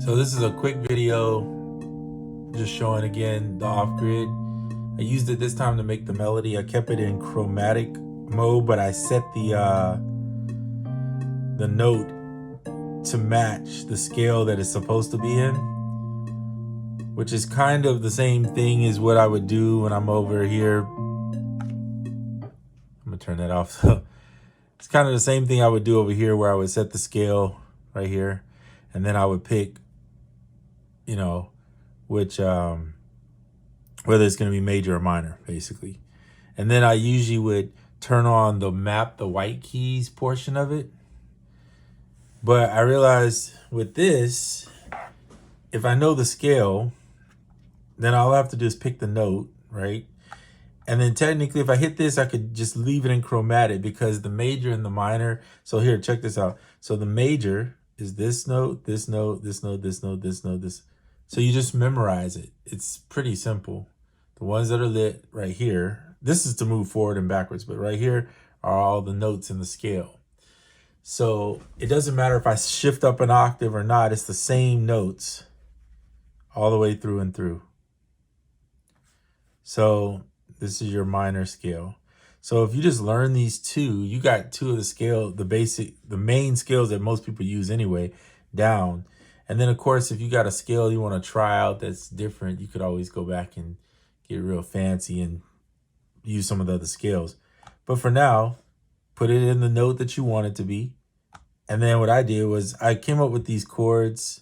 So this is a quick video just showing again the off-grid. I used it this time to make the melody. I kept it in chromatic mode, but I set the note to match the scale that it's supposed to be in, which is kind of the same thing as what I would do when I'm over here. I'm gonna turn that off. So it's kind of the same thing I would do over here, where I would set the scale right here, and then I would pick, you know, which whether it's going to be major or minor, basically. And then I usually would turn on the map the white keys portion of it. But I realized with this, if I know the scale, then all I have to do is pick the note, right? And then technically, if I hit this, I could just leave it in chromatic, because the major and the minor. So here, check this out. So the major is this note, this note, this note, this note, this note, this. So you just memorize it. It's pretty simple. The ones that are lit right here, this is to move forward and backwards, but right here are all the notes in the scale. So it doesn't matter if I shift up an octave or not, it's the same notes all the way through and through. So this is your minor scale. So if you just learn these two, you got two of the scale, the main scales that most people use anyway, down. And then of course, if you got a scale you want to try out that's different, you could always go back and get real fancy and use some of the other scales. But for now, put it in the note that you want it to be. And then what I did was I came up with these chords.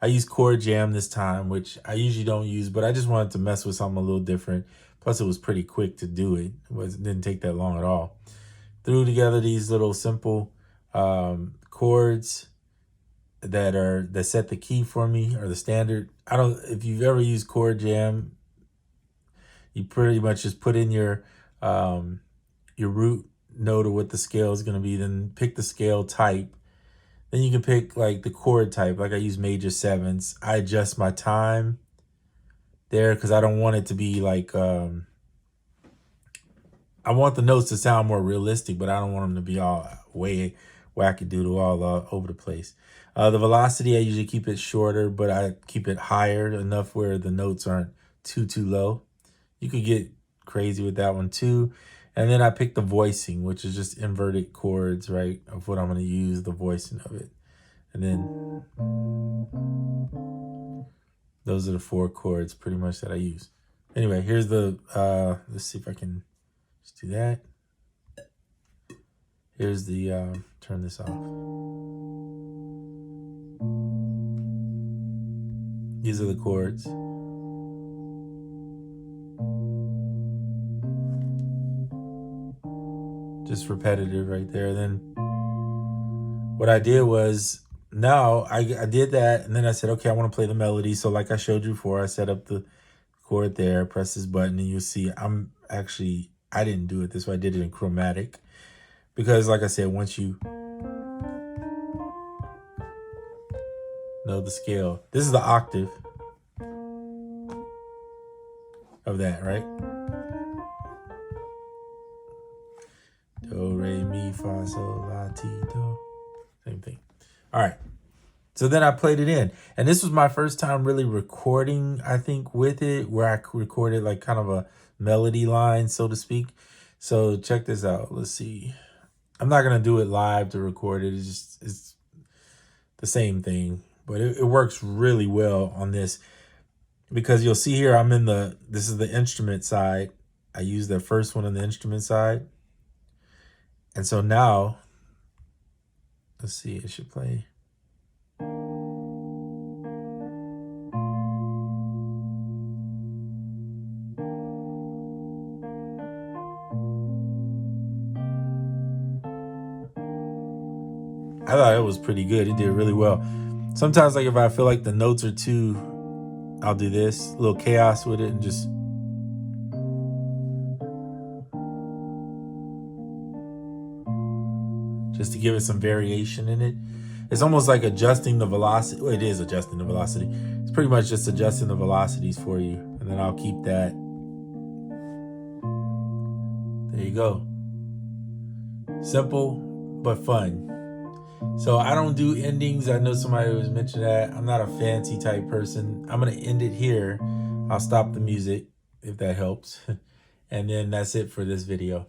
I used chord jam this time, which I usually don't use, but I just wanted to mess with something a little different. Plus it was pretty quick to do it. It didn't take that long at all. Threw together these little simple chords that set the key for me, or the standard. If you've ever used chord jam, you pretty much just put in your root note of what the scale is going to be, then pick the scale type. Then you can pick like the chord type. Like I use major sevenths. I adjust my time there because I don't want it to be like, I want the notes to sound more realistic, but I don't want them to be all way wackadoodle all over the place. The velocity, I usually keep it shorter, but I keep it higher enough where the notes aren't too low. You could get crazy with that one too. And then I pick the voicing, which is just inverted chords, right, of what I'm going to use, the voicing of it. And then those are the 4 chords pretty much that I use. Anyway, here's the, let's see if I can just do that. Here's the, turn this off. These are the chords. Just repetitive right there. Then what I did was, now I did that, and then I said, okay, I want to play the melody. So like I showed you before, I set up the chord there, press this button, and you'll see I didn't do it this way. I did it in chromatic because, like I said, once you know the scale, this is the octave of that, right? Do, re, mi, fa, sol, la, ti, do. Same thing. All right. So then I played it in. And this was my first time really recording, I think, with it, where I recorded like kind of a melody line, so to speak. So check this out. Let's see. I'm not going to do it live to record it. It's the same thing. But it works really well on this, because you'll see here this is the instrument side. I used the first one on the instrument side. And so now, let's see, it should play. I thought it was pretty good. It did really well. Sometimes, like if I feel like the notes are too, I'll do this, a little chaos with it, and just to give it some variation in it. It's almost like adjusting the velocity. Well, it is adjusting the velocity. It's pretty much just adjusting the velocities for you. And then I'll keep that. There you go. Simple, but fun. So I don't do endings. I know somebody was mentioning that. I'm not a fancy type person. I'm going to end it here. I'll stop the music if that helps. And then that's it for this video.